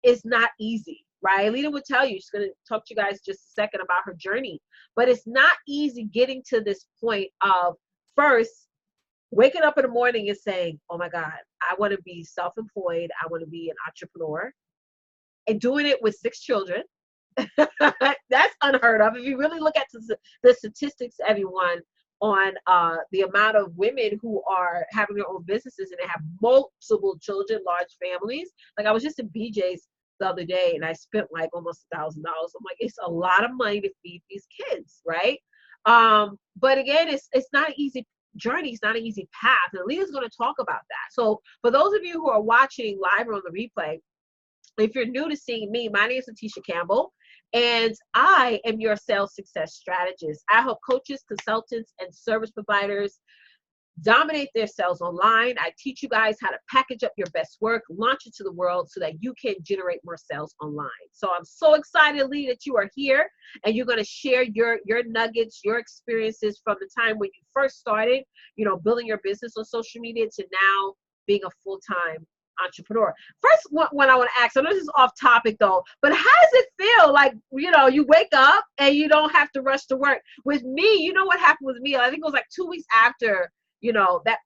is not easy, right? Alida would tell you, she's going to talk to you guys just a second about her journey, but it's not easy getting to this point of first waking up in the morning and saying, oh my God, I want to be self-employed. I want to be an entrepreneur, and doing it with 6 children. That's unheard of. If you really look at the statistics, everyone, on the amount of women who are having their own businesses and they have multiple children, large families. Like, I was just in BJ's the other day and I spent like almost $1,000. I'm like, it's a lot of money to feed these kids, right? But again, it's not an easy journey. It's not an easy path. And Alida's going to talk about that. So for those of you who are watching live or on the replay, if you're new to seeing me, my name is Letitia Campbell, and I am your sales success strategist. I help coaches, consultants, and service providers dominate their sales online. I teach you guys how to package up your best work, launch it to the world so that you can generate more sales online. So I'm so excited, Lee, that you are here and you're going to share your nuggets, your experiences from the time when you first started, you know, building your business on social media to now being a full-time entrepreneur. First one I want to ask, I know this is off topic though, but how does it feel like, you know, you wake up and you don't have to rush to work? With me, you know what happened with me? I think it was like 2 weeks after, you know, that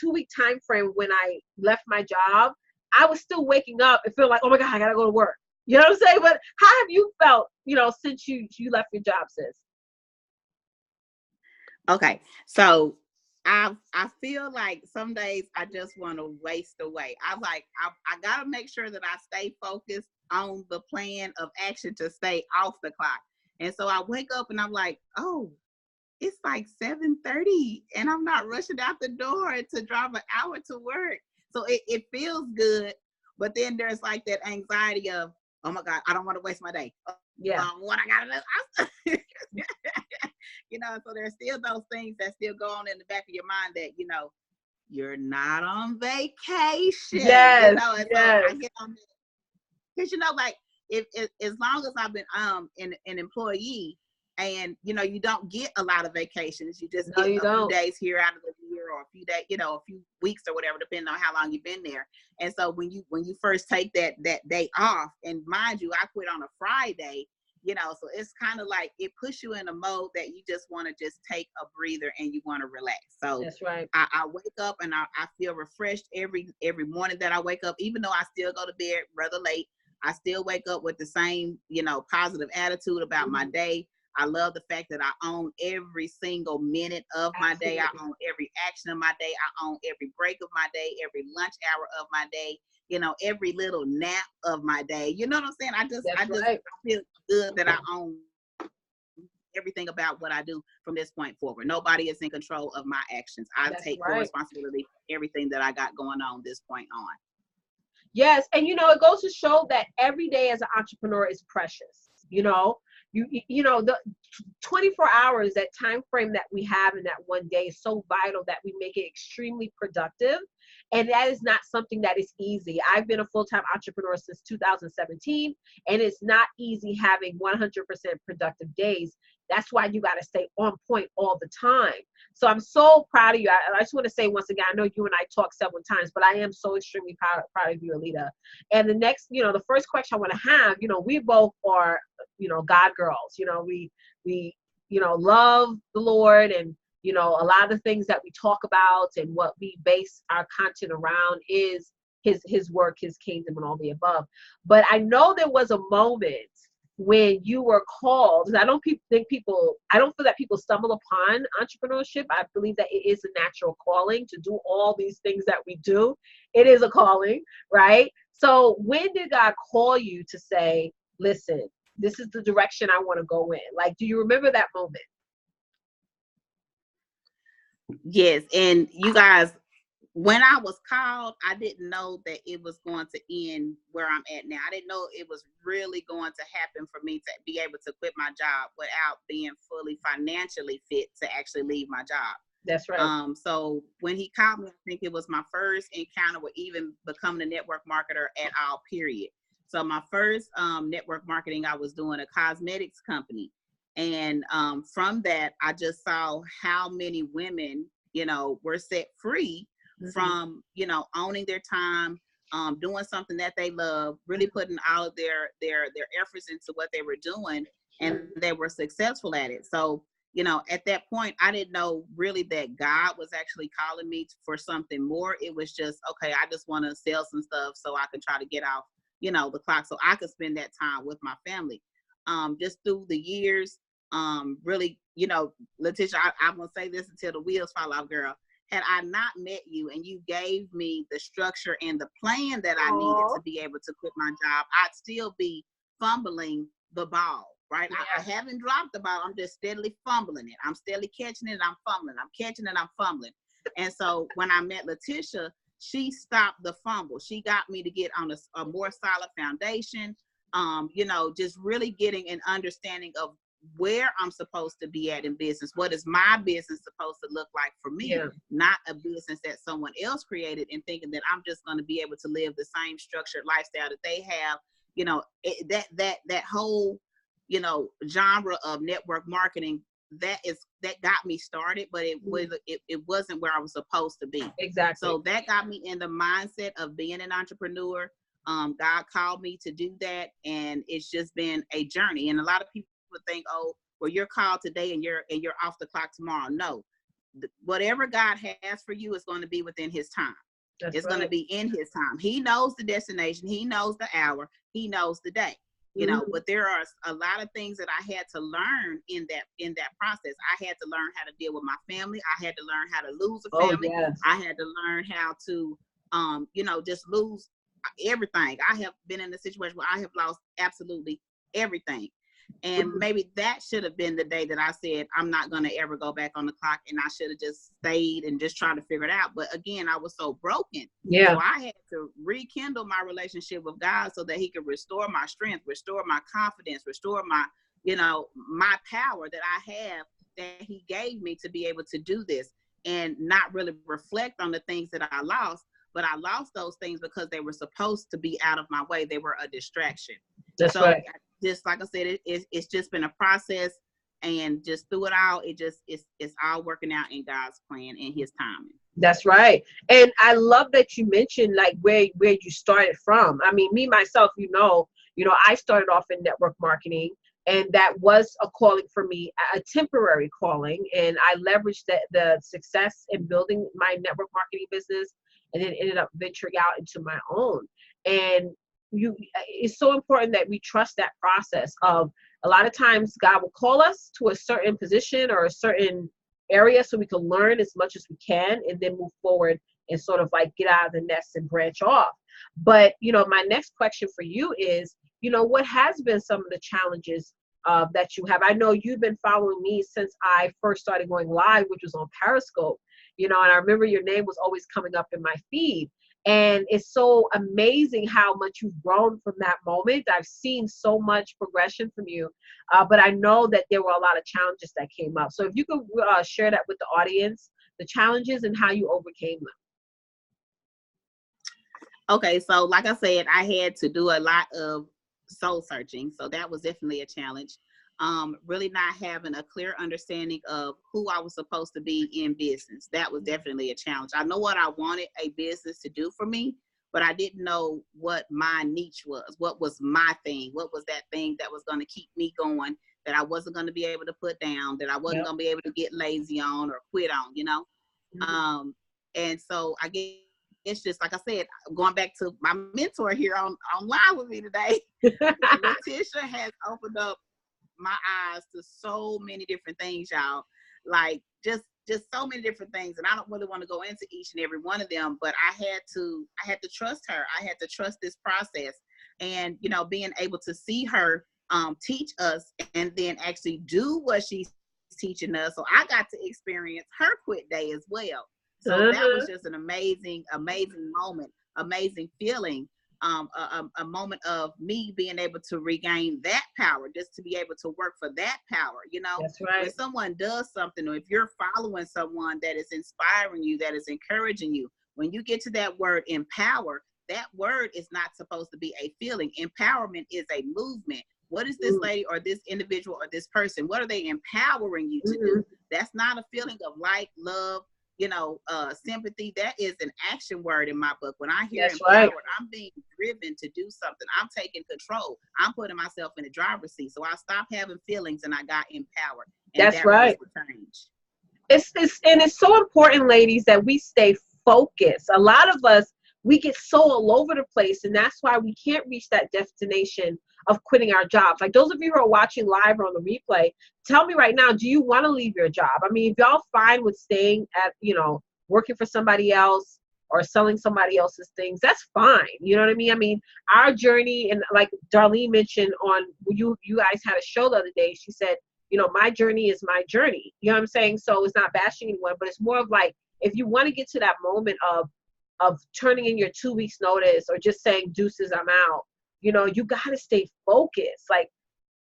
2-week time frame when I left my job, I was still waking up and feeling like, oh my God, I gotta go to work. You know what I'm saying? But how have you felt, you know, since you left your job, sis? Okay, so I feel like some days I just want to waste away. I gotta make sure that I stay focused on the plan of action to stay off the clock. And so I wake up and I'm like, oh, it's like 7:30 and I'm not rushing out the door to drive an hour to work. So it feels good, but then there's like that anxiety of, oh my God, I don't want to waste my day. Yeah. What I gotta do. You know, so there's still those things that still go on in the back of your mind that, you know, you're not on vacation. Yes. You know, and yes. so I get on because, you know, like if as long as I've been an employee, and you know, you don't get a lot of vacations, you just get a few days here out of the year, or a few days, you know, a few weeks or whatever, depending on how long you've been there. And so when you first take that day off, and mind you, I quit on a Friday, you know, so it's kind of like it puts you in a mode that you just want to just take a breather and you want to relax. So that's right. I wake up and I feel refreshed every morning that I wake up, even though I still go to bed rather late. I still wake up with the same, you know, positive attitude about my day. I love the fact that I own every single minute of my day. I own every action of my day. I own every break of my day, every lunch hour of my day, you know, every little nap of my day. You know what I'm saying? I feel good that I own everything about what I do from this point forward. Nobody is in control of my actions. I take full responsibility for everything that I got going on this point on. Yes. And, you know, it goes to show that every day as an entrepreneur is precious. You know, you know, the 24 hours, that time frame that we have in that one day is so vital that we make it extremely productive. And that is not something that is easy. I've been a full-time entrepreneur since 2017, and it's not easy having 100% productive days. That's why you got to stay on point all the time. So I'm so proud of you. I just want to say once again, I know you and I talked several times, but I am so extremely proud of you, Alida. And the next, you know, the first question I want to have, you know, we both are, you know, God girls. You know, we you know, love the Lord, and you know, a lot of the things that we talk about and what we base our content around is his work, his kingdom, and all the above. But I know there was a moment when you were called. I don't feel that people stumble upon entrepreneurship. I believe that it is a natural calling to do all these things that we do. It is a calling, right? So when did God call you to say, listen, this is the direction I want to go in? Like, do you remember that moment? Yes. And you guys, when I was called, I didn't know that it was going to end where I'm at now. I didn't know it was really going to happen for me to be able to quit my job without being fully financially fit to actually leave my job. That's right. So when he called me, I think it was my first encounter with even becoming a network marketer at all, period. So my first network marketing, I was doing a cosmetics company. And from that, I just saw how many women, you know, were set free from, you know, owning their time, doing something that they love, really putting all of their efforts into what they were doing, and they were successful at it. So, you know, at that point, I didn't know really that God was actually calling me for something more. It was just, okay, I just want to sell some stuff so I can try to get off, you know, the clock, so I could spend that time with my family. Just through the years, really, you know, Letitia, I'm gonna say this until the wheels fall off, girl. Had I not met you and you gave me the structure and the plan that I needed to be able to quit my job, I'd still be fumbling the ball, right? I haven't dropped the ball. I'm just steadily fumbling it. I'm steadily catching it. I'm fumbling. I'm catching it. I'm fumbling. And so when I met Letitia, she stopped the fumble. She got me to get on a more solid foundation, you know, just really getting an understanding of where I'm supposed to be at in business. What is my business supposed to look like for me? Not a business that someone else created and thinking that I'm just going to be able to live the same structured lifestyle that they have. You know, that whole, you know, genre of network marketing, that got me started, but it wasn't where I was supposed to be. Exactly. So that got me in the mindset of being an entrepreneur. God called me to do that, and it's just been a journey. And a lot of people think, oh, well, you're called today and you're off the clock tomorrow. No, whatever God has for you is going to be within His time. It's going to be in His time. He knows the destination. He knows the hour. He knows the day. You know, but there are a lot of things that I had to learn in that process. I had to learn how to deal with my family. I had to learn how to lose a family. I had to learn how to, you know, just lose everything. I have been in a situation where I have lost absolutely everything. And maybe that should have been the day that I said, I'm not going to ever go back on the clock, and I should have just stayed and just tried to figure it out. But again, I was so broken. So I had to rekindle my relationship with God so that He could restore my strength, restore my confidence, restore my, you know, my power that I have, that He gave me to be able to do this, and not really reflect on the things that I lost. But I lost those things because they were supposed to be out of my way. They were a distraction. That's right. Just like I said, it's just been a process, and just through it all, it's all working out in God's plan and His timing. That's right. And I love that you mentioned like where you started from. I mean, me myself, you know, I started off in network marketing, and that was a calling for me, a temporary calling, and I leveraged the success in building my network marketing business, and then ended up venturing out into my own. And it's so important that we trust that process of, a lot of times God will call us to a certain position or a certain area so we can learn as much as we can, and then move forward and sort of like get out of the nest and branch off. But, you know, my next question for you is, you know, what has been some of the challenges that you have? I know you've been following me since I first started going live, which was on Periscope, you know, and I remember your name was always coming up in my feed. And it's so amazing how much you've grown from that moment. I've seen so much progression from you, but I know that there were a lot of challenges that came up. So if you could share that with the audience, the challenges and how you overcame them. Okay, so like I said, I had to do a lot of soul searching. So that was definitely a challenge. Really not having a clear understanding of who I was supposed to be in business. That was definitely a challenge. I know what I wanted a business to do for me, but I didn't know what my niche was. What was my thing? What was that thing that was going to keep me going, that I wasn't going to be able to put down, that I wasn't going to be able to get lazy on or quit on, you know? And so I guess it's just, like I said, going back to my mentor here online with me today, Letitia has opened up my eyes to so many different things, y'all. Like just so many different things. And I don't really want to go into each and every one of them, but I had to trust her. I had to trust this process, and, you know, being able to see her teach us and then actually do what she's teaching us. So I got to experience her quit day as well. So that was just an amazing moment, amazing feeling. A moment of me being able to regain that power, just to be able to work for that power, you know. That's right. When someone does something, or if you're following someone that is inspiring you, that is encouraging you, when you get to that word empower, that word is not supposed to be a feeling. Empowerment is a movement. What is this lady or this individual or this person, what are they empowering you to do? That's not a feeling of like, love, sympathy, that is an action word in my book. When I hear That's empowered, right. I'm being driven to do something. I'm taking control. I'm putting myself in the driver's seat. So I stopped having feelings and I got empowered. And That's that was right. the change. It's so important, ladies, that we stay focused. A lot of us, we get so all over the place, and that's why we can't reach that destination of quitting our jobs. Like those of you who are watching live or on the replay, tell me right now, do you want to leave your job? I mean, if y'all fine with staying at, working for somebody else or selling somebody else's things, that's fine. You know what I mean? I mean, our journey, and like Darlene mentioned on, you guys had a show the other day, she said, my journey is my journey. You know what I'm saying? So it's not bashing anyone, but it's more of like, if you want to get to that moment of turning in your 2 weeks notice or just saying deuces, I'm out, you got to stay focused. Like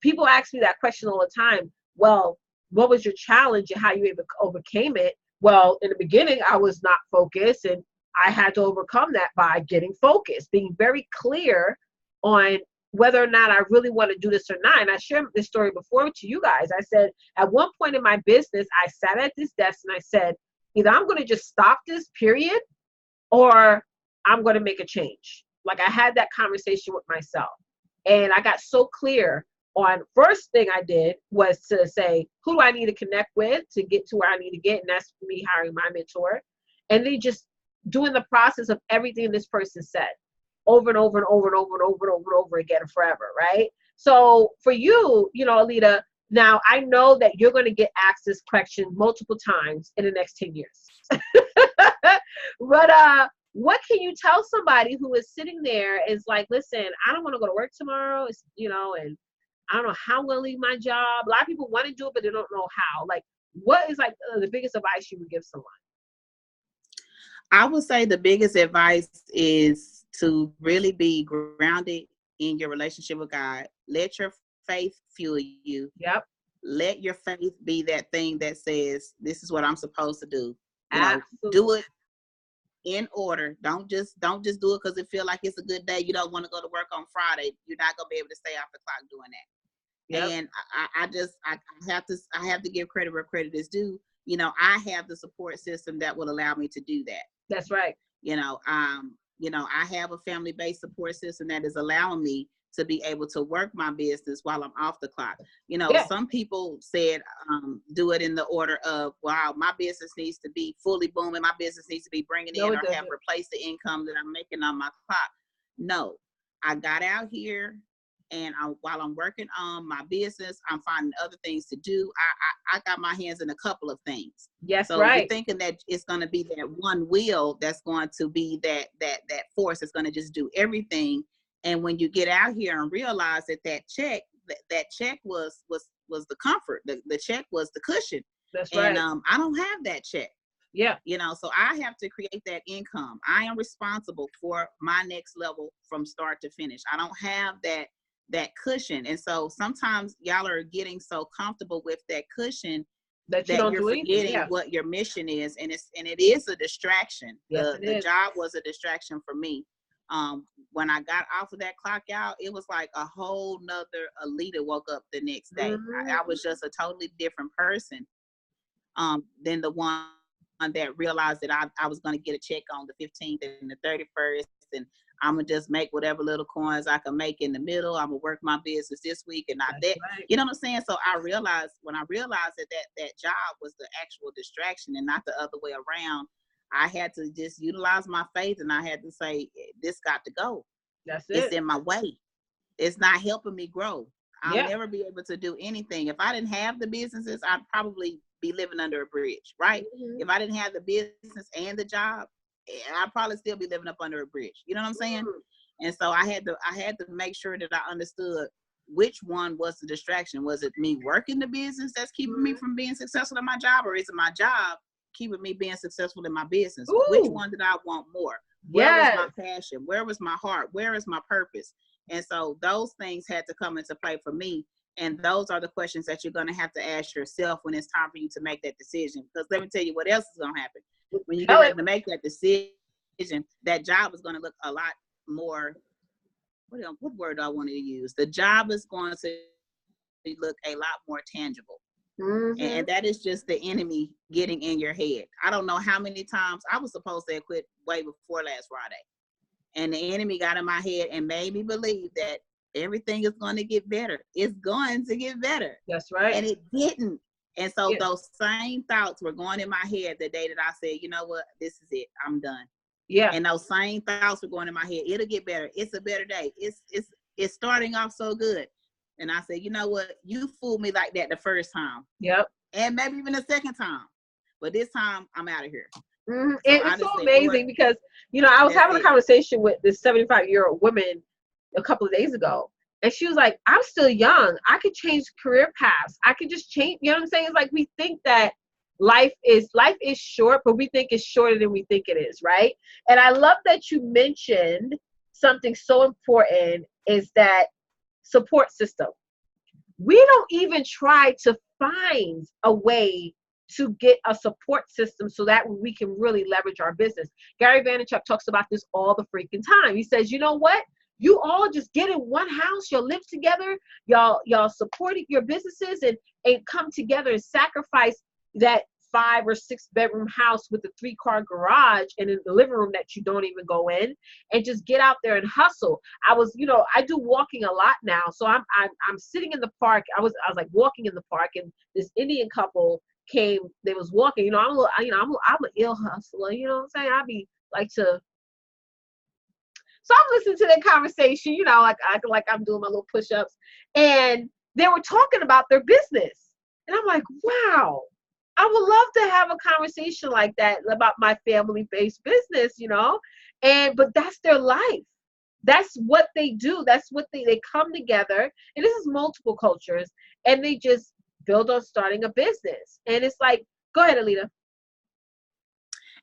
people ask me that question all the time. Well, what was your challenge and how you overcame it? Well, in the beginning, I was not focused, and I had to overcome that by getting focused, being very clear on whether or not I really want to do this or not. And I shared this story before to you guys. I said, at one point in my business, I sat at this desk and I said, either I'm going to just stop this period or I'm going to make a change. Like I had that conversation with myself. And I got so clear on, first thing I did was to say, who do I need to connect with to get to where I need to get? And that's me hiring my mentor. And then just doing the process of everything this person said over and over and over and over and over and over and over again forever, right? So for you, Alida, now I know that you're going to get asked this question multiple times in the next 10 years. But what can you tell somebody who is sitting there is like, listen, I don't want to go to work tomorrow, and I don't know how I'm going to leave my job. A lot of people want to do it, but they don't know how. Like, what is like the biggest advice you would give someone? I would say the biggest advice is to really be grounded in your relationship with God. Let your faith fuel you. Yep. Let your faith be that thing that says, this is what I'm supposed to do. Absolutely. Do it in order. Don't just do it because it feel like it's a good day. You don't want to go to work on Friday. You're not going to be able to stay off the clock doing that. Yep. And I have to give credit where credit is due. I have the support system that will allow me to do that. That's right. I have a family-based support system that is allowing me to be able to work my business while I'm off the clock. Some people said, do it in the order of, wow, my business needs to be fully booming. My business needs to be bringing in or have replaced the income that I'm making on my clock. No, I got out here. And while I'm working on my business, I'm finding other things to do. I got my hands in a couple of things. Yes, so right. You're thinking that it's going to be that one wheel that's going to be that force that's going to just do everything. And when you get out here and realize that check was the comfort. The check was the cushion. That's right. And I don't have that check. Yeah. So I have to create that income. I am responsible for my next level from start to finish. I don't have that cushion. And so sometimes y'all are getting so comfortable with that cushion that you're forgetting what your mission is. And it is a distraction. Yes, the job was a distraction for me. When I got off of that clock out, it was like a whole nother Alida woke up the next day. Mm-hmm. I was just a totally different person than the one that realized that I was going to get a check on the 15th and the 31st. And I'm going to just make whatever little coins I can make in the middle. I'm going to work my business this week and not that. Right. You know what I'm saying? So when I realized that job was the actual distraction and not the other way around, I had to just utilize my faith and I had to say, this got to go. That's it. It's in my way. It's not helping me grow. I'll never be able to do anything. If I didn't have the businesses, I'd probably be living under a bridge, right? Mm-hmm. If I didn't have the business and the job, I'd probably still be living up under a bridge. You know what I'm saying? Mm-hmm. And so I had to make sure that I understood which one was the distraction. Was it me working the business that's keeping me from being successful in my job, or is it my job keeping me being successful in my business? Ooh. Which one did I want more? Where was my passion? Where was my heart? Where is my purpose? And so those things had to come into play for me. And those are the questions that you're going to have to ask yourself when it's time for you to make that decision. Because let me tell you what else is going to happen. When you get ready to make that decision, that job is going to look a lot more, what word do I want to use? The job is going to look a lot more tangible. And that is just the enemy getting in your head. I don't know how many times I was supposed to have quit way before last Friday. And the enemy got in my head and made me believe that everything is going to get better. It's going to get better. That's right. And it didn't. And so those same thoughts were going in my head the day that I said, you know what, this is it. I'm done. Yeah. And those same thoughts were going in my head. It'll get better. It's a better day. It's starting off so good. And I said, you know what, you fooled me like that the first time. Yep. And maybe even the second time. But this time I'm out of here. So it's so said, amazing because, you know, I was having a conversation with this 75-year-old woman a couple of days ago. And she was like, I'm still young. I could change career paths. I could just change. You know what I'm saying? It's like we think that life is short, but we think it's shorter than we think it is, right? And I love that you mentioned something so important is that support system. We don't even try to find a way to get a support system so that we can really leverage our business. Gary Vaynerchuk talks about this all the freaking time. He says, you know what? You all just get in one house, you'll live together, y'all support your businesses and come together and sacrifice that 5 or 6 bedroom house with a 3-car garage and in the living room that you don't even go in, and just get out there and hustle. I do walking a lot now. So I'm sitting in the park. I was like walking in the park, and this Indian couple came, they was walking, I'm an ill hustler, you know what I'm saying? I be like to, so I'm listening to their conversation, like I'm doing my little push-ups, and they were talking about their business. And I'm like, wow, I would love to have a conversation like that about my family-based business, but that's their life. That's what they do. That's what they come together. And this is multiple cultures, and they just build on starting a business. And it's like, go ahead, Alida.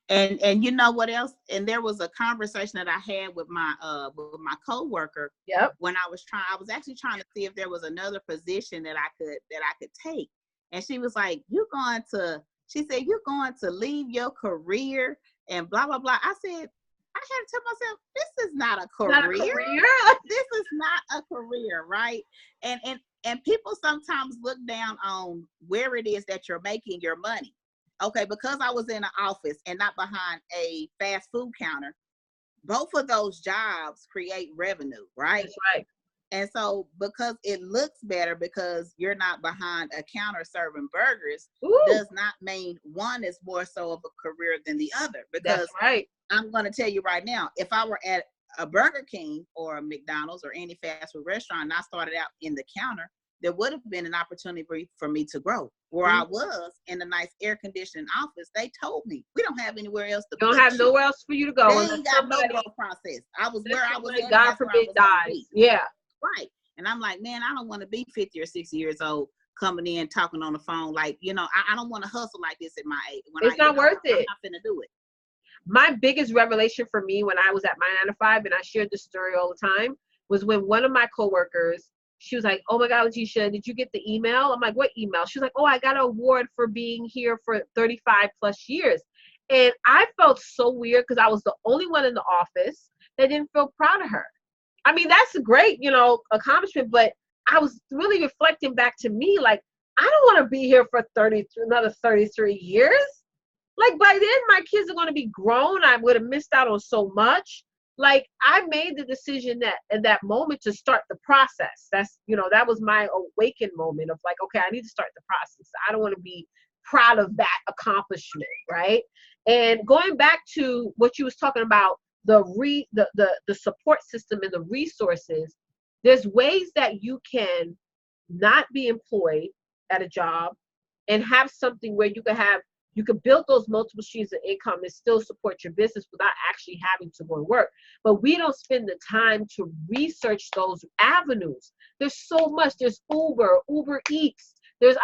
And you know what else? And there was a conversation that I had with my coworker. Yep. When I was actually trying to see if there was another position that I could take. And she was like, you're going to leave your career and blah, blah, blah. I said, I had to tell myself, this is not a career. Not a career. This is not a career, right? And people sometimes look down on where it is that you're making your money. Okay, because I was in an office and not behind a fast food counter, both of those jobs create revenue, right? That's right. And so because it looks better because you're not behind a counter serving burgers, does not mean one is more so of a career than the other. Because that's right. I'm going to tell you right now, if I were at a Burger King or a McDonald's or any fast food restaurant and I started out in the counter, there would have been an opportunity for me to grow. Where I was in a nice air conditioning office, they told me we don't have anywhere else to go. Don't have nowhere else for you to go. They ain't got no growth process. I was where I was at. God forbid dies. Yeah. Right. And I'm like, man, I don't want to be 50 or 60 years old coming in talking on the phone. Like, I don't want to hustle like this at my age. It's not worth it. I'm not finna do it. My biggest revelation for me when I was at my 9 to 5, and I shared this story all the time, was when one of my coworkers, she was like, oh my God, Leticia, did you get the email? I'm like, what email? She was like, oh, I got an award for being here for 35 plus years. And I felt so weird because I was the only one in the office that didn't feel proud of her. I mean, that's a great, accomplishment, but I was really reflecting back to me, like, I don't want to be here for another 33 years. Like, by then my kids are going to be grown. I would have missed out on so much. Like, I made the decision that at that moment to start the process. That's, that was my awakened moment of like, okay, I need to start the process. I don't want to be proud of that accomplishment, right? And going back to what you was talking about, the support system and the resources, there's ways that you can not be employed at a job and have something where you could build those multiple streams of income and still support your business without actually having to go and work. But we don't spend the time to research those avenues. There's so much. There's Uber Eats. There's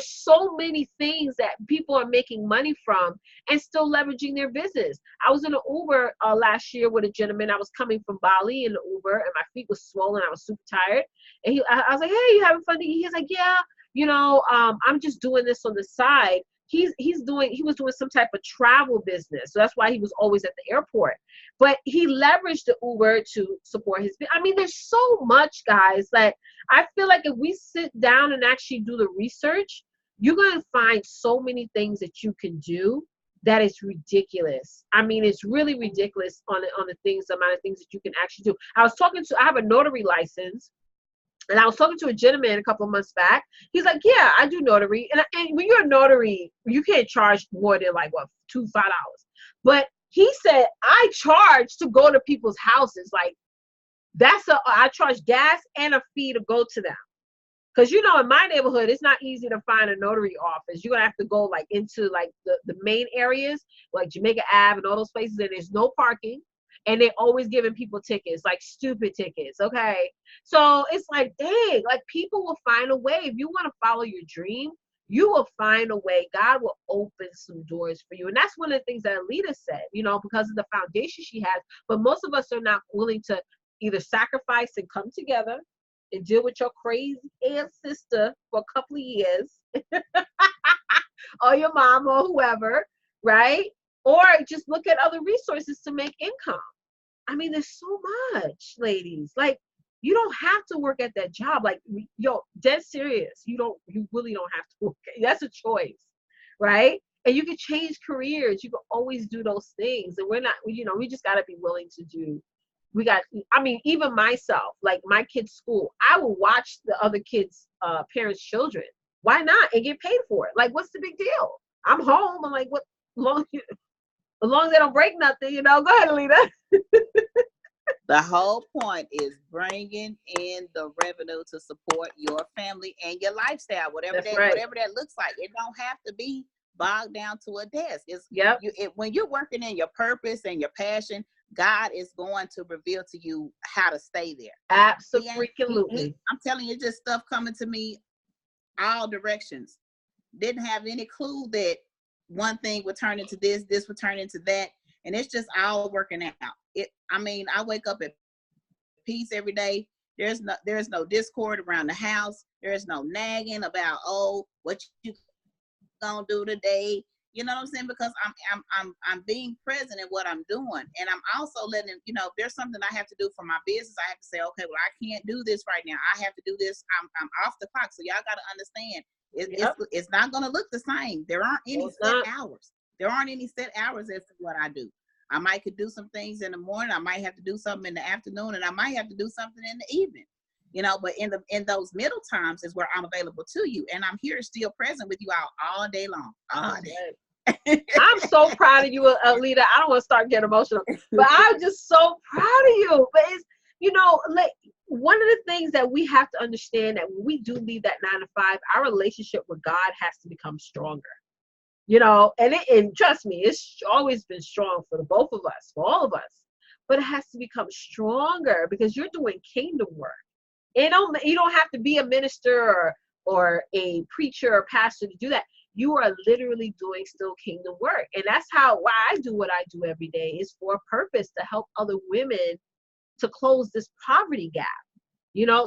so many things that people are making money from and still leveraging their business. I was in an Uber last year with a gentleman. I was coming from Bali in the Uber and my feet was swollen. I was super tired. And I was like, hey, you having fun? He was like, yeah, I'm just doing this on the side. He was doing some type of travel business. So that's why he was always at the airport. But he leveraged the Uber to support his business. There's so much, guys, that I feel like if we sit down and actually do the research, you're going to find so many things that you can do that is ridiculous. I mean, it's really ridiculous on the things, the amount of things that you can actually do. I have a notary license, and I was talking to a gentleman a couple of months back. He's like, yeah, I do notary. And when you're a notary, you can't charge more than like, what, $5. But he said, I charge to go to people's houses. Like, I charge gas and a fee to go to them. Because, you know, in my neighborhood, it's not easy to find a notary office. You're going to have to go like into like the main areas, like Jamaica Ave and all those places, and there's no parking. And they're always giving people tickets, like stupid tickets, okay? So it's like, dang, like people will find a way. If you want to follow your dream, you will find a way. God will open some doors for you. And that's one of the things that Alida said, you know, because of the foundation she has. But most of us are not willing to either sacrifice and come together and deal with your crazy ass sister for a couple of years, or your mom or whoever, right? Or just look at other resources to make income. I mean, there's so much, ladies. Like, you don't have to work at that job. Like, yo, dead serious. You really don't have to work. That's a choice, right? And you can change careers. You can always do those things. And we're not, you know, we just got to be willing to do. I mean, even myself, like my kids' school, I will watch the other kids' parents' children. Why not? And get paid for it. Like, what's the big deal? I'm home. I'm like, what? As long as they don't break nothing, you know. Go ahead, Alida. The whole point is bringing in the revenue to support your family and your lifestyle, whatever that looks like. It don't have to be bogged down to a desk. When you're working in your purpose and your passion, God is going to reveal to you how to stay there. Absolutely. I'm telling you, just stuff coming to me all directions. Didn't have any clue that one thing would turn into this would turn into that. And it's just all working out. I wake up at peace every day. There's no discord around the house. There's no nagging about, oh, what you gonna do today. You know what I'm saying? Because I'm being present in what I'm doing. And I'm also letting, you know, if there's something I have to do for my business, I have to say, okay, well, I can't do this right now. I have to do this. I'm off the clock. So y'all got to understand, it's not going to look the same. There aren't any set hours. There aren't any set hours as to what I do. I might could do some things in the morning. I might have to do something in the afternoon, and I might have to do something in the evening. You know, but in those middle times is where I'm available to you, and I'm here still present with you all day long. All day. I'm so proud of you, Alida. I don't want to start getting emotional, but I'm just so proud of you. But it's, you know, like one of the things that we have to understand that when we do leave that 9 to 5, our relationship with God has to become stronger. You know, and trust me, it's always been strong for the both of us, for all of us. But it has to become stronger because you're doing kingdom work. You don't have to be a minister or a preacher or pastor to do that. You are literally doing still kingdom work. And that's why I do what I do every day, is for a purpose, to help other women to close this poverty gap. You know,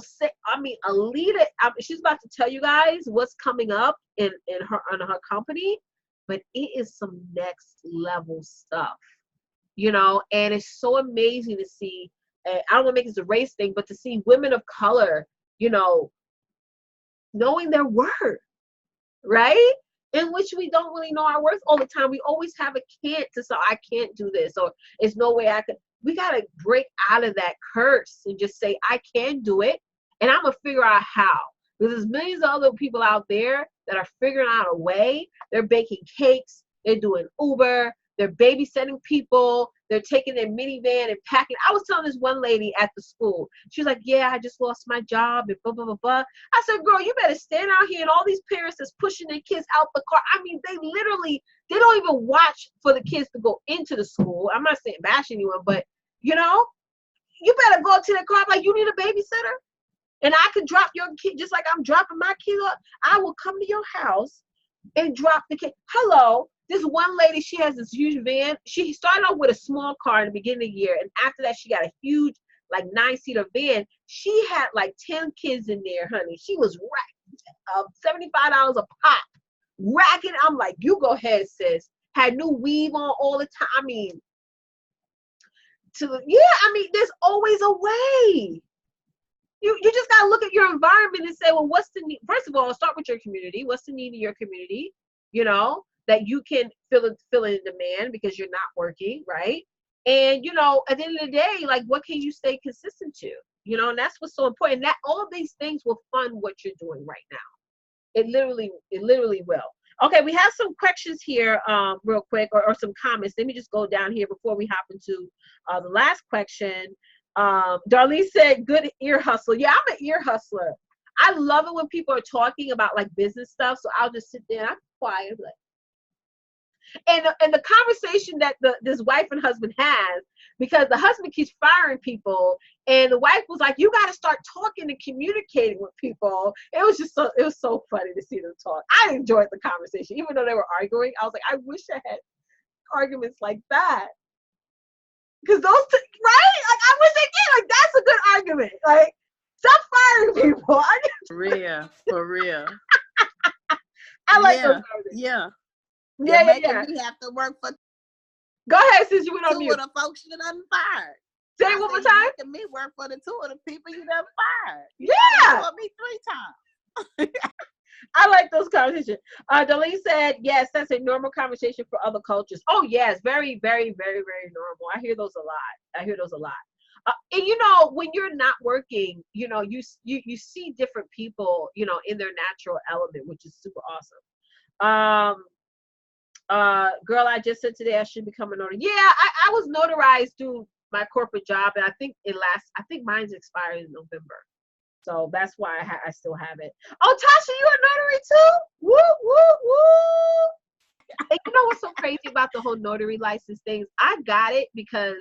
Alida, she's about to tell you guys what's coming up in her company, but it is some next level stuff, you know, and it's so amazing to see. I don't want to make this a race thing, but to see women of color, you know, knowing their worth, right? In which we don't really know our worth all the time. We always have a can't to say, I can't do this, or there's no way I could. We got to break out of that curse and just say, I can do it, and I'm going to figure out how. Because there's millions of other people out there that are figuring out a way. They're baking cakes. They're doing Uber. They're babysitting people. They're taking their minivan and packing. I was telling this one lady at the school. She was like, yeah, I just lost my job and blah, blah, blah, blah. I said, girl, you better stand out here, and all these parents that's pushing their kids out the car. I mean, they don't even watch for the kids to go into the school. I'm not saying bash anyone, but, you know, you better go to the car like you need a babysitter. And I could drop your kid just like I'm dropping my kid up. I will come to your house and drop the kid. Hello. This one lady, she has this huge van. She started off with a small car in the beginning of the year. And after that, she got a huge, like 9-seater van. She had like 10 kids in there, honey. She was racking $75 a pop. Racking. I'm like, you go ahead, sis. Had new weave on all the time. I mean, there's always a way. You just gotta look at your environment and say, well, what's the need? First of all, start with your community. What's the need in your community? You know, that you can fill in demand because you're not working, right? And you know, at the end of the day, like, what can you stay consistent to? You know, and that's what's so important. That all these things will fund what you're doing right now. It literally will. Okay, we have some questions here, real quick, or some comments. Let me just go down here before we hop into the last question. Darlene said, "Good ear hustle." Yeah, I'm an ear hustler. I love it when people are talking about like business stuff. So I'll just sit there and I'm quiet, like, and the conversation that this wife and husband has, because the husband keeps firing people, and the wife was like, you got to start talking and communicating with people. It was so funny to see them talk. I enjoyed the conversation, even though they were arguing. I was like, I wish I had arguments like that, because those two, right, like, I wish they did. Like, that's a good argument. Like, stop firing people. For real. I like those arguments. Yeah. Yeah. Me have to work for Go ahead, since you went on two mute. of the folks you done fired. Say it one more time. Making me work for the two of the people you done fired. Yeah. For me 3 times. I like those conversations. Darlene said, yes, that's a normal conversation for other cultures. Oh, yes, very, very, very, very normal. I hear those a lot. And you know, when you're not working, you know, you see different people, you know, in their natural element, which is super awesome. Girl, I just said today I should become a notary. Yeah, I was notarized through my corporate job, and I think mine's expired in November. So that's why I still have it. Oh, Tasha, you a notary too? Woo, woo, woo. And you know what's so crazy about the whole notary license things? I got it because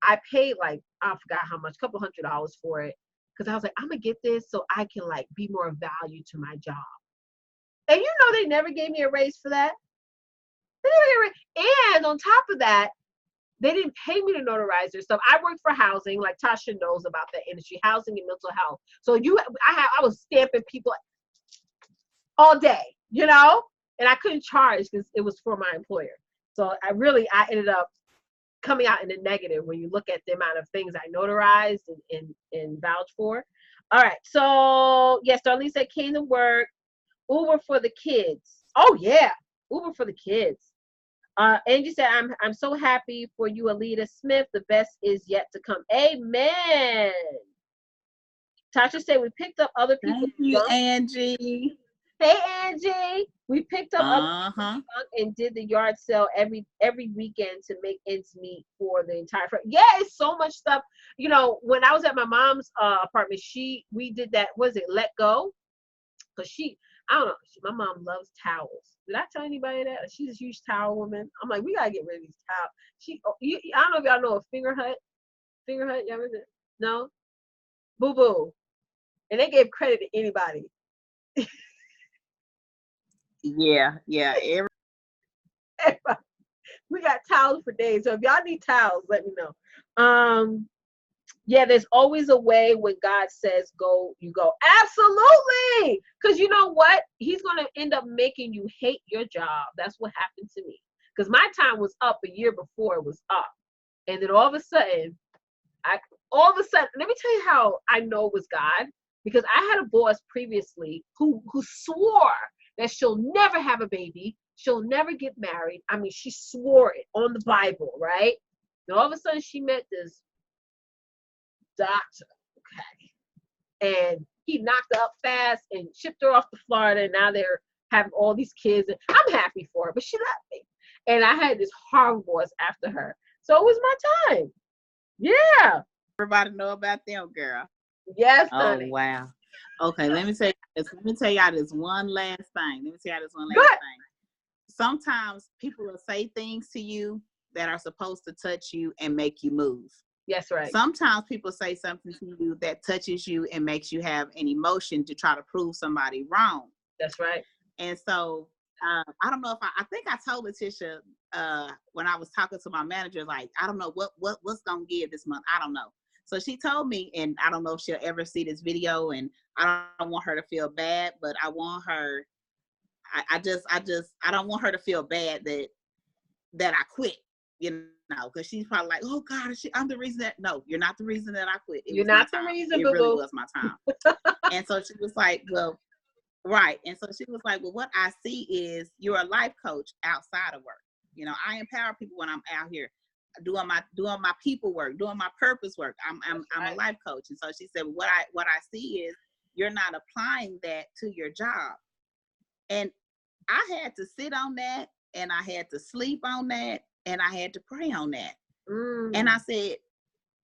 I paid, like, I forgot how much, $200 for it. Because I was like, I'm going to get this so I can, like, be more of value to my job. And you know, they never gave me a raise for that. And on top of that, they didn't pay me to notarize their stuff. I worked for housing, like Tasha knows about that industry, housing and mental health. So I was stamping people all day, you know, and I couldn't charge because it was for my employer. So I ended up coming out in the negative when you look at the amount of things I notarized and vouched for. All right. So yes, Darlene said Kingdom Work, Uber for the kids. Oh yeah, Uber for the kids. Angie said, I'm so happy for you, Alida Smith. The best is yet to come. Amen. Tasha said, we picked up other people. Thank you, Angie. Hey, Angie. We picked up other people and did the yard sale every weekend to make ends meet for the entire family. Yeah, it's so much stuff. You know, when I was at my mom's apartment, we did that. Was it Let Go? Because I don't know. My mom loves towels. Did I tell anybody that? She's a huge towel woman. I'm like, we gotta get rid of these towels. I don't know if y'all know a Finger Hut. Finger Hut, y'all remember? No? Boo Boo. And they gave credit to anybody. Yeah. Everybody. We got towels for days. So if y'all need towels, let me know. Yeah, there's always a way when God says go, you go. Absolutely. Because you know what? He's going to end up making you hate your job. That's what happened to me. Because my time was up a year before it was up. And then all of a sudden, let me tell you how I know it was God. Because I had a boss previously who swore that she'll never have a baby. She'll never get married. I mean, she swore it on the Bible, right? And all of a sudden, she met this doctor, okay, and he knocked her up fast and shipped her off to Florida, and now they're having all these kids, and I'm happy for her, but she left me, and I had this horrible boss after her, so it was my time. Yeah, everybody know about them, girl. Yes, honey. Oh wow. Okay, let me tell y'all this one last thing. Sometimes people will say things to you that are supposed to touch you and make you move. Yes, right. Sometimes people say something to you that touches you and makes you have an emotion to try to prove somebody wrong. That's right. And so I don't know if I think I told Letitia when I was talking to my manager, like, I don't know what's gonna give this month. I don't know. So she told me, and I don't know if she'll ever see this video, and I don't want her to feel bad, but I want her. I don't want her to feel bad that I quit. you know, because she's probably like, oh God, I'm the reason that, no, you're not the reason that I quit. You're not the reason, it really was my time. And so she was like, well, right. And so she was like, well, what I see is you're a life coach outside of work. You know, I empower people when I'm out here doing my people work, doing my purpose work. I'm a life coach. And so she said, what I see is you're not applying that to your job. And I had to sit on that, and I had to sleep on that, and I had to pray on that. And I said,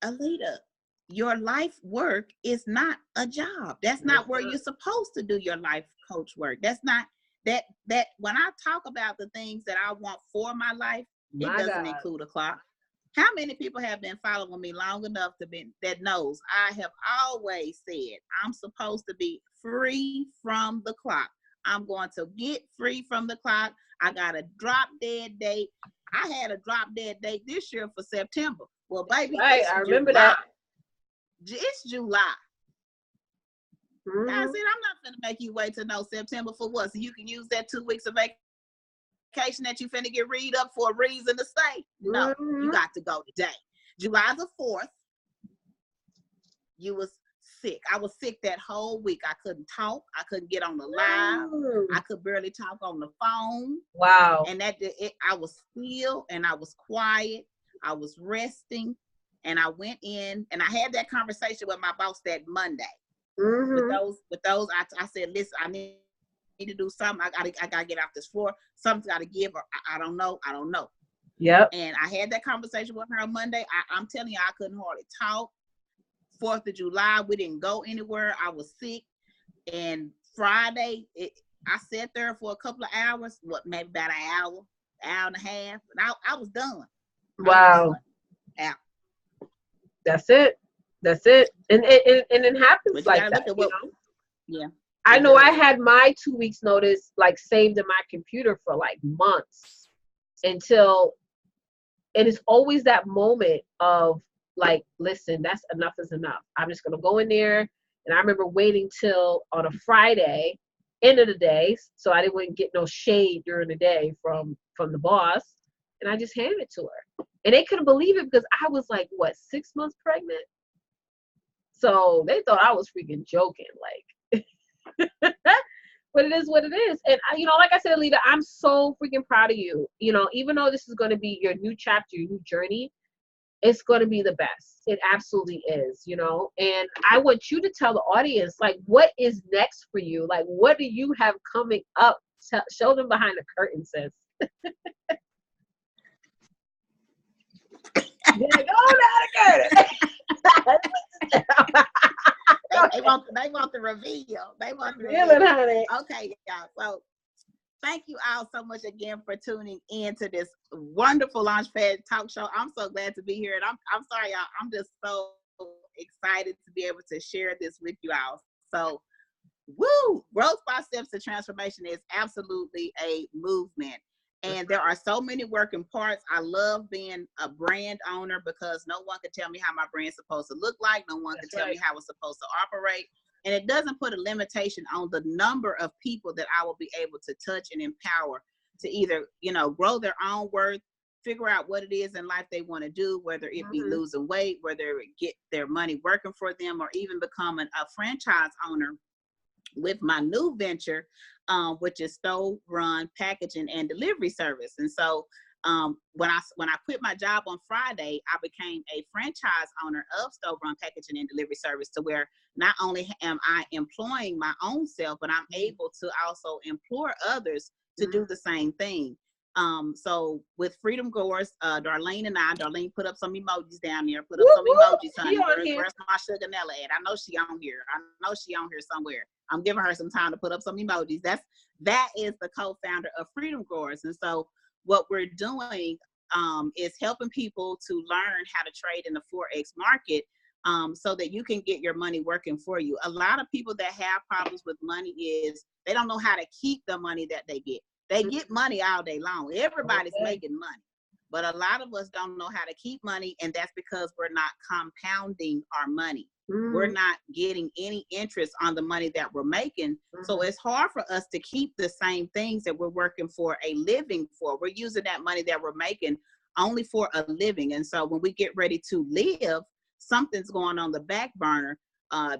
Alida, your life work is not a job. That's not where you're supposed to do your life coach work. That's not that when I talk about the things that I want for my life, it doesn't include a clock. How many people have been following me long enough that knows I have always said I'm supposed to be free from the clock. I'm going to get free from the clock. I got a drop dead date. I had a drop dead date this year for September. Well, baby, right, I remember that. It's July. I said, I'm not going to make you wait till no September for what? So you can use that 2 weeks of vacation that you finna get read up for a reason to stay. No, you got to go today. July the 4th, you was sick. I was sick that whole week. I couldn't talk. I couldn't get on the live. I could barely talk on the phone. Wow. And I was still and I was quiet. I was resting. And I went in and I had that conversation with my boss that Monday. With those, I said, listen, I need to do something. I gotta get off this floor. Something's gotta give, or I don't know. Yep. And I had that conversation with her on Monday. I'm telling you, I couldn't hardly talk. 4th of July, we didn't go anywhere. I was sick. And Friday, I sat there for a couple of hours, maybe about an hour and a half, and I was done. Wow. Out. That's it. And it happens like that, you know? Yeah. I know I had my 2 weeks notice like saved in my computer for like months until it is always that moment of like, listen, that's enough is enough. I'm just going to go in there. And I remember waiting till on a Friday, end of the day, so I wouldn't get no shade during the day from the boss. And I just handed it to her. And they couldn't believe it because I was like, 6 months pregnant? So they thought I was freaking joking, like. But it is what it is. And, you know, like I said, Alida, I'm so freaking proud of you. You know, even though this is going to be your new chapter, your new journey, it's going to be the best. It absolutely is, you know. And I want you to tell the audience, like, what is next for you? Like, what do you have coming up? Show them behind the curtain, sis. Yeah, go down the curtain. They want the reveal. They want the reveal. Honey. Okay, y'all. So thank you all so much again for tuning in to this wonderful Launchpad talk show. I'm so glad to be here. And I'm sorry, y'all. I'm just so excited to be able to share this with you all. So, woo! Growth by Steps to Transformation is absolutely a movement. And there are so many working parts. I love being a brand owner because no one can tell me how my brand's supposed to look like. No one can tell me how it's supposed to operate. And it doesn't put a limitation on the number of people that I will be able to touch and empower to either, you know, grow their own worth, figure out what it is in life they want to do, whether it be losing weight, whether it get their money working for them, or even becoming a franchise owner with my new venture, which is Stove Run Packaging and Delivery Service. And so when I quit my job on Friday, I became a franchise owner of Stove Run Packaging and Delivery Service, to where not only am I employing my own self, but I'm able to also employ others to do the same thing. So with Freedom Growers, Darlene put up some emojis down there. Put up some emojis, honey. Where's my Sugarnella at? I know she on here. Somewhere. I'm giving her some time to put up some emojis. That is the co-founder of Freedom Growers. And so what we're doing is helping people to learn how to trade in the Forex market, so that you can get your money working for you. A lot of people that have problems with money is they don't know how to keep the money that they get. They get money all day long. Everybody's making money. But a lot of us don't know how to keep money, and that's because we're not compounding our money. We're not getting any interest on the money that we're making. So it's hard for us to keep the same things that we're working for a living for. We're using that money that we're making only for a living. And so when we get ready to live, something's going on the back burner.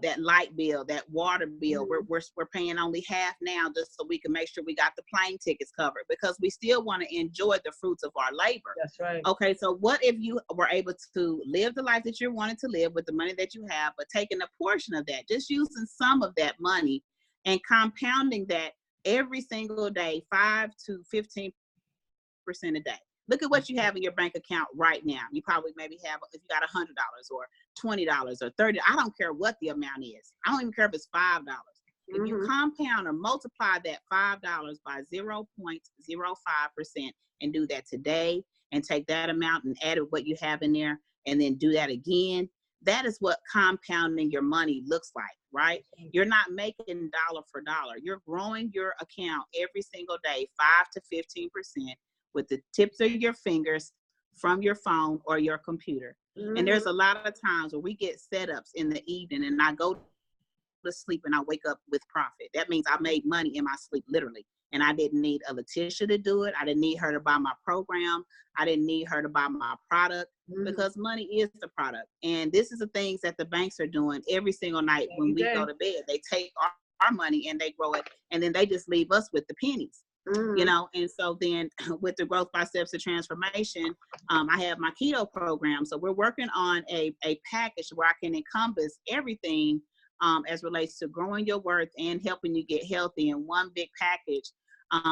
That light bill, that water bill, we're paying only half now just so we can make sure we got the plane tickets covered, because we still want to enjoy the fruits of our labor. That's right. Okay, so what if you were able to live the life that you wanted to live with the money that you have, but taking a portion of that, just using some of that money and compounding that every single day, 5 to 15% a day. Look at what you have in your bank account right now. You probably maybe have, if you got $100 or $20 or $30, I don't care what the amount is. I don't even care if it's $5. If you compound or multiply that $5 by 0.05% and do that today, and take that amount and add what you have in there, and then do that again, that is what compounding your money looks like, right? You're not making dollar for dollar. You're growing your account every single day, 5 to 15%. With the tips of your fingers from your phone or your computer. And there's a lot of times where we get setups in the evening and I go to sleep and I wake up with profit. That means I made money in my sleep, literally. And I didn't need a Letitia to do it. I didn't need her to buy my program. I didn't need her to buy my product, because money is the product. And this is the things that the banks are doing every single night when we go to bed. They take our money and they grow it, and then they just leave us with the pennies. You know, and so then with the Growth by Steps to Transformation, I have my keto program. So we're working on a package where I can encompass everything as relates to growing your worth and helping you get healthy in one big package,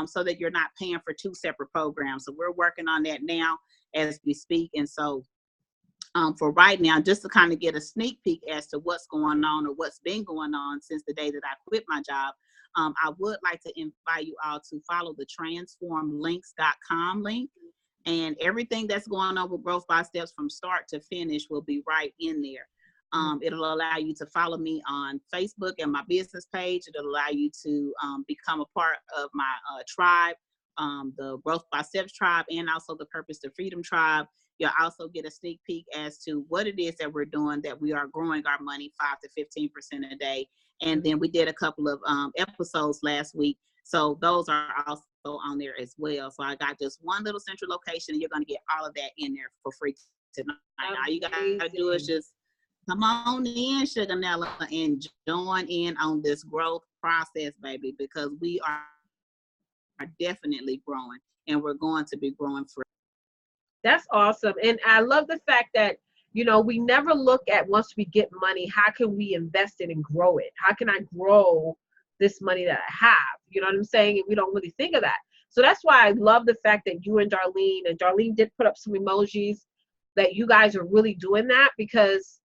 so that you're not paying for 2 separate programs. So we're working on that now as we speak. And so for right now, just to kind of get a sneak peek as to what's going on or what's been going on since the day that I quit my job, I would like to invite you all to follow the transformlinks.com link, and everything that's going on with Growth by Steps from start to finish will be right in there. It'll allow you to follow me on Facebook and my business page. It'll allow you to become a part of my tribe, the Growth by Steps tribe, and also the Purpose to Freedom tribe. You'll also get a sneak peek as to what it is that we're doing, that we are growing our money 5 to 15% a day. And then we did a couple of episodes last week. So those are also on there as well. So I got just one little central location, and you're going to get all of that in there for free tonight. All you got to do is just come on in, Sugar Nella, and join in on this growth process, baby, because we are definitely growing, and we're going to be growing for. That's awesome. And I love the fact that, you know, we never look at, once we get money, how can we invest it and grow it? How can I grow this money that I have? You know what I'm saying? And we don't really think of that. So that's why I love the fact that you and Darlene did put up some emojis, that you guys are really doing that, because,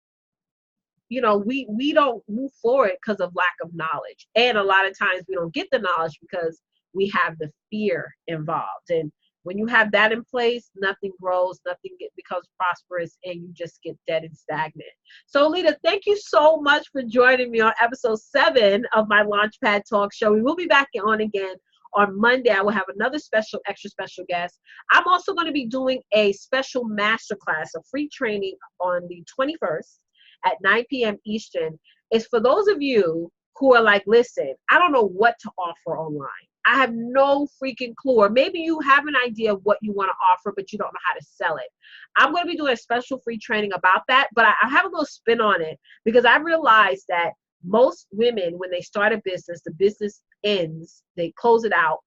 you know, we don't move forward because of lack of knowledge. And a lot of times we don't get the knowledge because we have the fear involved. And when you have that in place, nothing grows, nothing becomes prosperous, and you just get dead and stagnant. So, Alida, thank you so much for joining me on episode 7 of my Launchpad Talk Show. We will be back on again on Monday. I will have another extra special guest. I'm also going to be doing a special masterclass, a free training on the 21st at 9 p.m. Eastern. It's for those of you who are like, listen, I don't know what to offer online. I have no freaking clue. Or maybe you have an idea of what you want to offer, but you don't know how to sell it. I'm going to be doing a special free training about that, but I have a little spin on it, because I realized that most women, when they start a business, the business ends, they close it out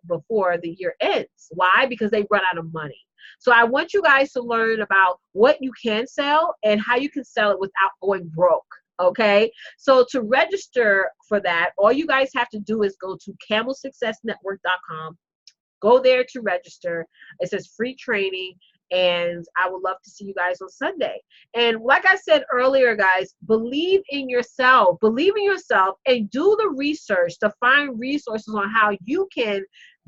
before the year ends. Why? Because they run out of money. So I want you guys to learn about what you can sell and how you can sell it without going broke. Okay, so to register for that, all you guys have to do is go to camelsuccessnetwork.com. Go there to register. It says free training, and I would love to see you guys on Sunday. And like I said earlier, guys, believe in yourself, and do the research to find resources on how you can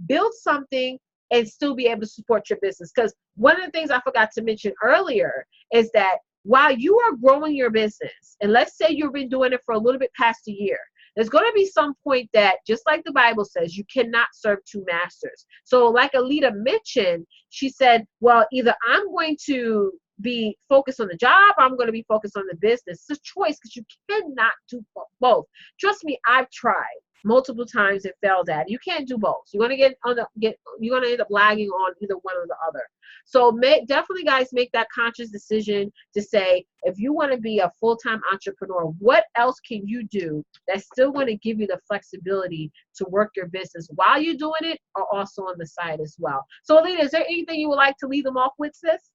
build something and still be able to support your business. Because one of the things I forgot to mention earlier is that while you are growing your business, and let's say you've been doing it for a little bit past a year, there's going to be some point that, just like the Bible says, you cannot serve 2 masters. So like Alida mentioned, she said, well, either I'm going to be focused on the job, or I'm going to be focused on the business. It's a choice, because you cannot do both. Trust me, I've tried. multiple times and failed at. You can't do both. You're gonna you're gonna end up lagging on either one or the other. So definitely, guys, make that conscious decision to say, if you want to be a full-time entrepreneur, what else can you do that's still going to give you the flexibility to work your business while you're doing it, or also on the side as well. So, Alida, is there anything you would like to leave them off with, sis?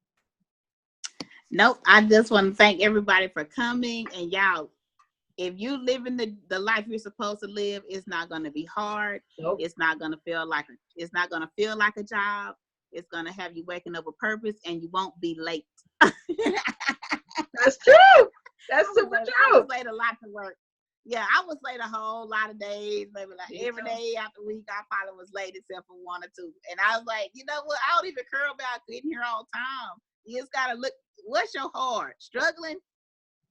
Nope. I just want to thank everybody for coming. And y'all, if you live in the life you're supposed to live, it's not going to be hard. Nope. It's not going to feel like a job. It's going to have you waking up with purpose, and you won't be late. That's true. That's super true. I was late a lot to work. Yeah, I was late a whole lot of days. Maybe like every day after week, I probably was late except for one or two. And I was like, you know what? I don't even care about getting here on time. You just got to look, what's your heart? Struggling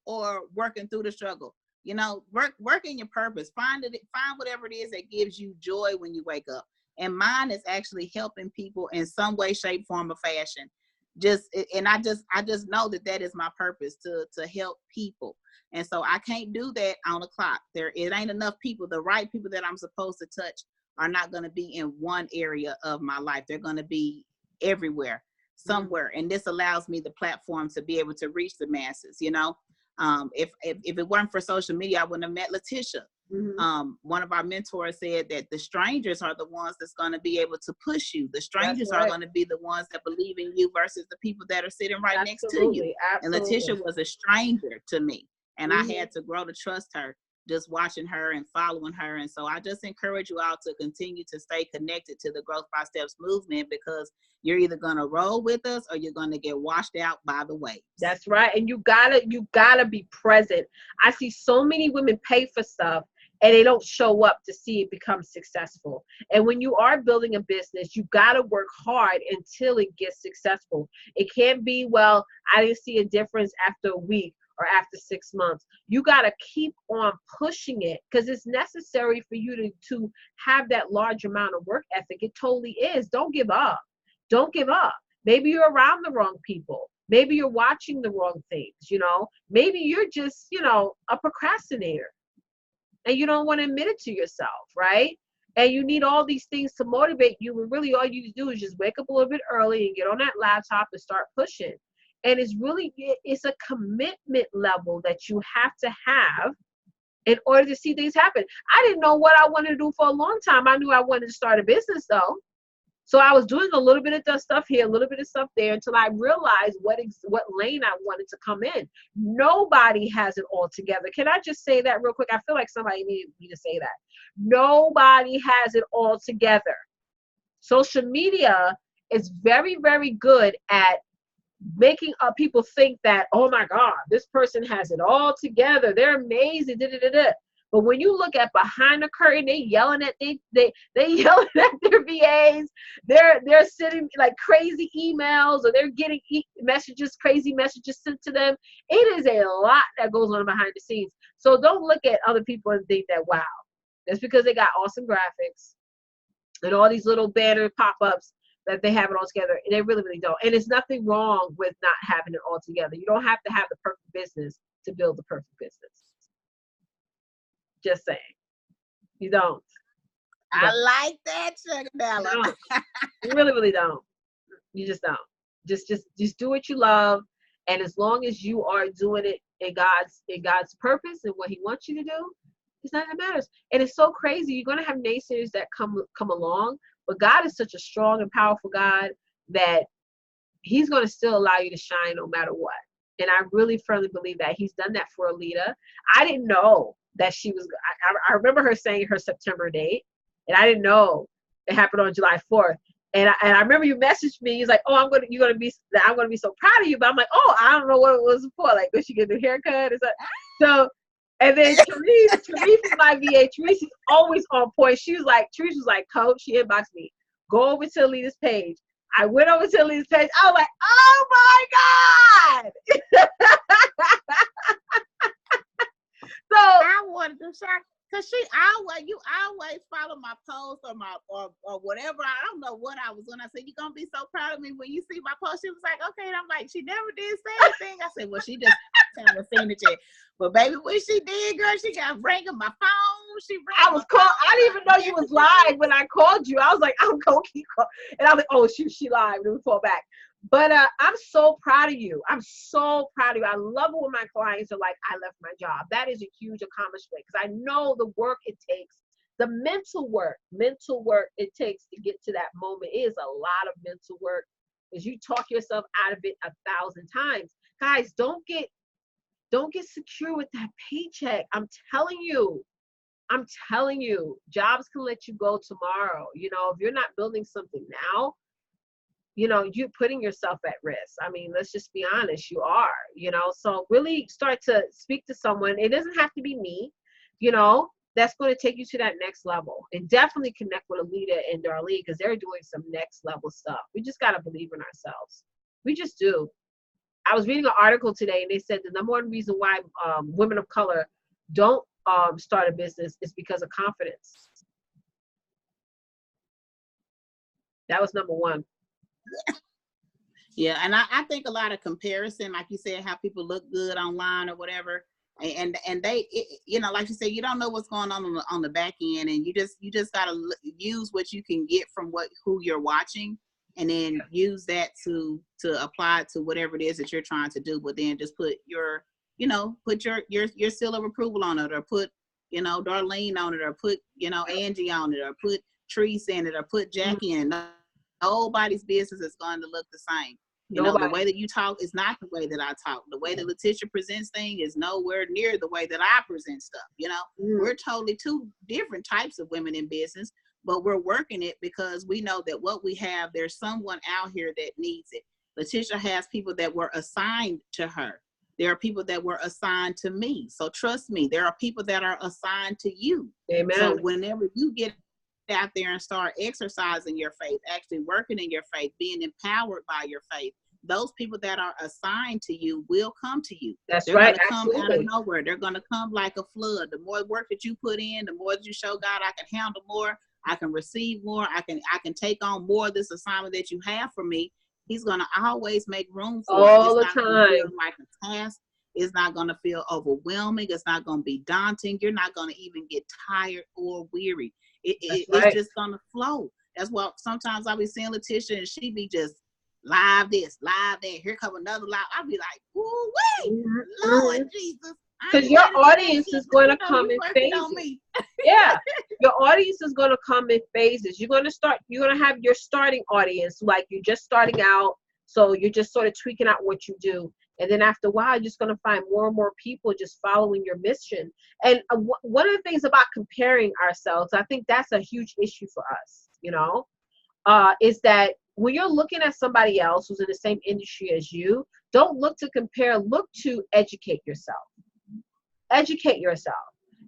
or working through the struggle? You know, work in your purpose. Find whatever it is that gives you joy when you wake up. And mine is actually helping people in some way, shape, form, or fashion. I just know that is my purpose, to help people. And so I can't do that on the clock. It ain't enough people. The right people that I'm supposed to touch are not going to be in one area of my life. They're going to be everywhere, somewhere. And this allows me the platform to be able to reach the masses, you know. If it weren't for social media, I wouldn't have met Letitia. One of our mentors said that the strangers are the ones that's going to be able to push you. The strangers are going to be the ones that believe in you versus the people that are sitting right next to you. And Letitia was a stranger to me, and I had to grow to trust her, just watching her and following her. And so I just encourage you all to continue to stay connected to the Growth by Steps movement, because you're either going to roll with us or you're going to get washed out by the waves. That's right. And you gotta be present. I see so many women pay for stuff and they don't show up to see it become successful. And when you are building a business, you gotta work hard until it gets successful. It can't be, well, I didn't see a difference after a week or after 6 months. You got to keep on pushing it, because it's necessary for you to have that large amount of work ethic. It totally is. Don't give up. Don't give up. Maybe you're around the wrong people. Maybe you're watching the wrong things, you know. Maybe you're just, you know, a procrastinator and you don't want to admit it to yourself, right? And you need all these things to motivate you. And really all you need to do is just wake up a little bit early and get on that laptop and start pushing. And it's a commitment level that you have to have in order to see things happen. I didn't know what I wanted to do for a long time. I knew I wanted to start a business though. So I was doing a little bit of that stuff here, a little bit of stuff there, until I realized what lane I wanted to come in. Nobody has it all together. Can I just say that real quick? I feel like somebody needed me to say that. Nobody has it all together. Social media is very, very good at making people think that, oh my God, this person has it all together. They're amazing. Da, da, da, da. But when you look at behind the curtain, they yelling at they yelling at their VAs. They're sending like crazy emails, or they're getting crazy messages sent to them. It is a lot that goes on behind the scenes. So don't look at other people and think that, wow, that's because they got awesome graphics and all these little banner pop-ups that they have it all together. They really, really don't. And there's nothing wrong with not having it all together. You don't have to have the perfect business to build the perfect business. Just saying. You don't. I like that, Sugar Bella. You really, really don't. You just don't. Just do what you love. And as long as you are doing it in God's purpose and what He wants you to do, it's not that matters. And it's so crazy. You're gonna have naysayers that come along, but God is such a strong and powerful God that He's gonna still allow you to shine no matter what. And I really firmly believe that He's done that for Alida. I didn't know that she was. I remember her saying her September date, and I didn't know it happened on July 4th. And I remember you messaged me. He's like, "Oh, I'm gonna be so proud of you." But I'm like, "Oh, I don't know what it was for. Like, was she get a haircut?" So. And then Therese is my VA. Therese is always on point. Therese was like, Coach, she inboxed me. Go over to Alida's page. I went over to Alida's page. I was like, oh my God. So I wanted to shock, because you always follow my post or whatever. I don't know what I was doing. I said, you're gonna be so proud of me when you see my post. She was like, okay. And I'm like, she never did say anything. I said, well, she just haven't seen it yet. But baby, when she did, girl, she got ringing my phone. I was called. I didn't even know you was live when I called you. I was like, I'm gonna keep calling, and I was like, oh, she live. And we call back. But I'm so proud of you. I'm so proud of you. I love it when my clients are like, I left my job. That is a huge accomplishment because I know the work it takes, the mental work it takes to get to that moment. It is a lot of mental work as you talk yourself out of it 1,000 times. Guys, don't get secure with that paycheck. I'm telling you, jobs can let you go tomorrow. You know, if you're not building something now, you know, you're putting yourself at risk. I mean, let's just be honest, you are, you know, so really start to speak to someone. It doesn't have to be me, you know, that's going to take you to that next level. And definitely connect with Alida and Darlene because they're doing some next level stuff. We just got to believe in ourselves. We just do. I was reading an article today and they said the number one reason why women of color don't start a business is because of confidence. That was number one. Yeah, and I think a lot of comparison, like you said, how people look good online or whatever, and they, you know, like you said, you don't know what's going on the back end, and you just gotta use what you can get from who you're watching, and then use that to apply it to whatever it is that you're trying to do. But then just put your seal of approval on it, or put, you know, Darlene on it, or put, you know, Angie on it, or put Treese in it, or put Jackie in it. Nobody's business is going to look the same. You know, the way that you talk is not the way that I talk. The way that Letitia presents things is nowhere near the way that I present stuff. You know, we're totally two different types of women in business, but we're working it because we know that what we have, there's someone out here that needs it. Letitia has people that were assigned to her. There are people that were assigned to me. So trust me, there are people that are assigned to you. Amen. So whenever you get out there and start exercising your faith, actually working in your faith, being empowered by your faith, those people that are assigned to you will come to you. They're right. They're going to come out of nowhere. They're going to come like a flood. The more work that you put in, the more that you show God, I can handle more, I can receive more, I can take on more of this assignment that you have for me. He's going to always make room for all it. the time. Like a task. It's not going to feel overwhelming. It's not going to be daunting. You're not going to even get tired or weary. It's just gonna flow. That's why sometimes I'll be seeing Letitia and she be just live this, live that. Here come another live. I'll be like, ooh, wait, Lord Jesus. Because your audience is going to come in phases. Yeah, your audience is going to come in phases. You're going to have your starting audience, like you're just starting out. So you're just sort of tweaking out what you do. And then after a while, you're just going to find more and more people just following your mission. And one of the things about comparing ourselves, I think that's a huge issue for us, you know, is that when you're looking at somebody else who's in the same industry as you, don't look to compare, look to educate yourself. Educate yourself,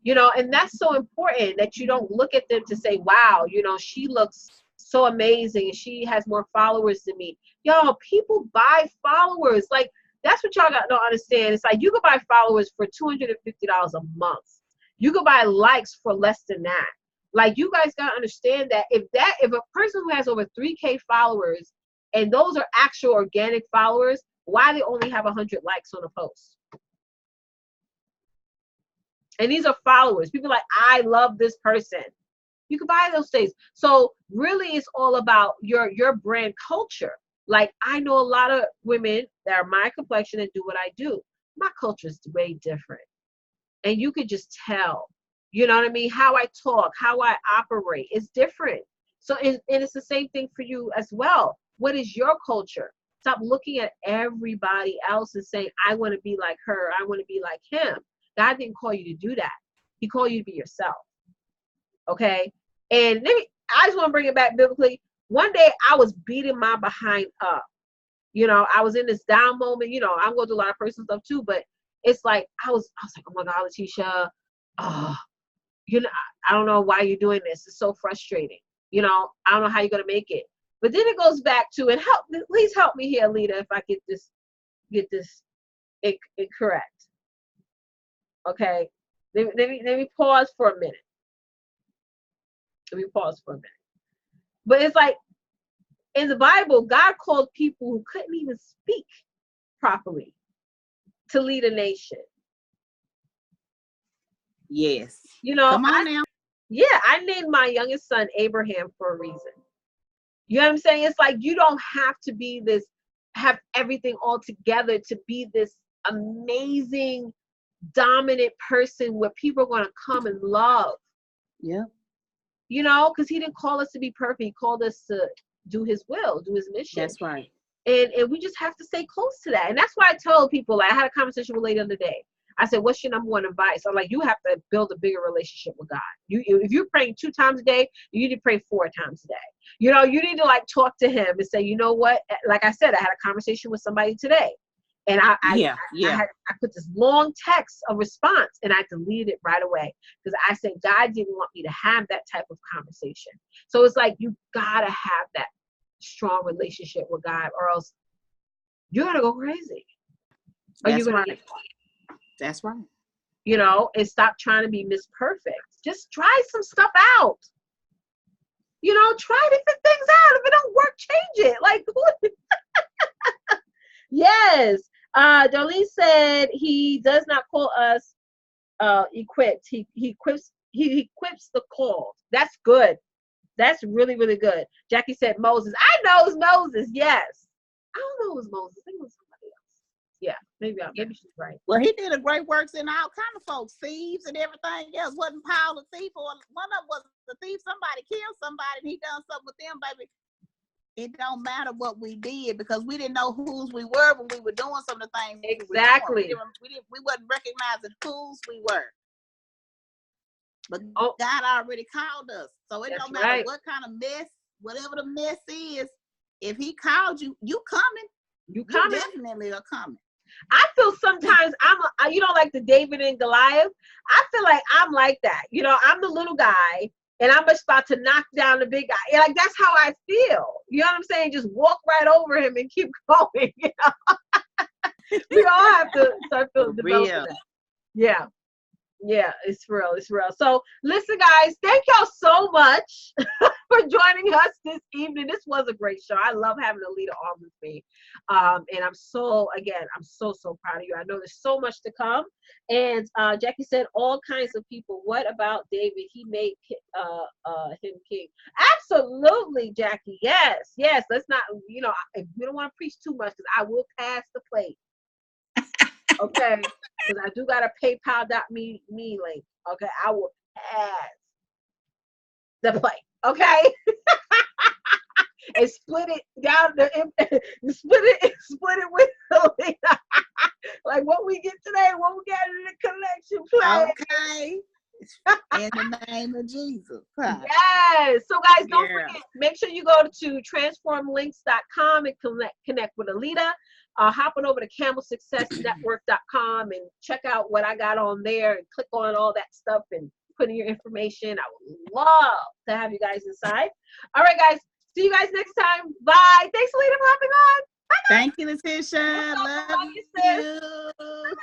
you know, and that's so important that you don't look at them to say, wow, you know, she looks so amazing and she has more followers than me. Yo, people buy followers. Like, that's what y'all got to understand. It's like you could buy followers for $250 a month. You could buy likes for less than that. Like, you guys got to understand that if a person who has over 3K followers and those are actual organic followers, why they only have 100 likes on a post? And these are followers. People like, I love this person. You can buy those things. So really it's all about your brand culture. Like, I know a lot of women that are my complexion and do what I do. My culture is way different. And you could just tell, you know what I mean? How I talk, how I operate is different. So, and it's the same thing for you as well. What is your culture? Stop looking at everybody else and saying, I want to be like her. I want to be like him. God didn't call you to do that. He called you to be yourself. Okay? And I just want to bring it back biblically. One day I was beating my behind up. You know, I was in this down moment. You know, I'm going through a lot of personal stuff too, but it's like, I was like, oh my God, Letitia, you know, I don't know why you're doing this. It's so frustrating. You know, I don't know how you're going to make it. But then it goes back to, and please help me here, Alida, if I get this incorrect. Okay. Let me pause for a minute. Let me pause for a minute. But it's like, in the Bible, God called people who couldn't even speak properly. to lead a nation. Yes. You know, Come on now. Yeah, I named my youngest son Abraham for a reason. You know what I'm saying? It's like you don't have to be this, have everything all together to be this amazing, dominant person where people are going to come and love. Yeah. You know, because he didn't call us to be perfect. He called us to do his will, do his mission. That's right. And we just have to stay close to that. And that's why I tell people, like, I had a conversation with a lady the other day. I said, what's your number one advice? I'm like, you have to build a bigger relationship with God. If you're praying 2 times a day, you need to pray 4 times a day. You know, you need to like talk to him and say, you know what? Like I said, I had a conversation with somebody today. And I put this long text, a response, and I deleted it right away because I said God didn't want me to have that type of conversation. So it's like you gotta have that strong relationship with God, or else you're gonna go crazy. That's right. That's right. You know, and stop trying to be Miss Perfect. Just try some stuff out. You know, try different things out. If it don't work, change it. Like, yes. Darlene said he does not call us equipped. He equips the called. That's good. That's really, really good. Jackie said Moses. I know it's Moses. Yes. I don't know it was Moses. I think it was somebody else. Yeah, maybe she's right. Well, he did a great works in all kind of folks, thieves and everything else. Wasn't Paul a thief, or one of them was a thief? Somebody killed somebody, and he done something with them, baby. It don't matter what we did because we didn't know whose we were when we were doing some of the things. Exactly. We wasn't recognizing whose we were. But God already called us. So it don't matter what kind of mess, whatever the mess is, if he called you, you coming. You definitely are coming. I feel sometimes you know, like the David and Goliath. I feel like I'm like that. You know, I'm the little guy and I'm just about to knock down the big guy. And like, that's how I feel. You know what I'm saying? Just walk right over him and keep going. You know? We all have to start developing that. Yeah. Yeah, it's real. It's real. So listen, guys, thank y'all so much for joining us this evening. This was a great show. I love having Alida on with me. And I'm so proud of you. I know there's so much to come. And Jackie said all kinds of people. What about David? He made him king. Absolutely, Jackie. Yes. Let's not, you know, we don't want to preach too much because I will pass the plate. Okay, because I do got a PayPal.me link. Okay, I will pass the plate. Okay, and split it down split it with Alida. Like what we get today, what we got in the collection plate. Okay. In the name of Jesus. Yes. So guys, don't forget, make sure you go to transformlinks.com and connect with Alida. Hop on over to camelsuccessnetwork.com and check out what I got on there and click on all that stuff and put in your information. I would love to have you guys inside. All right, guys. See you guys next time. Bye. Thanks, Alida, for hopping on. Bye. Thank you, Letitia. Love you.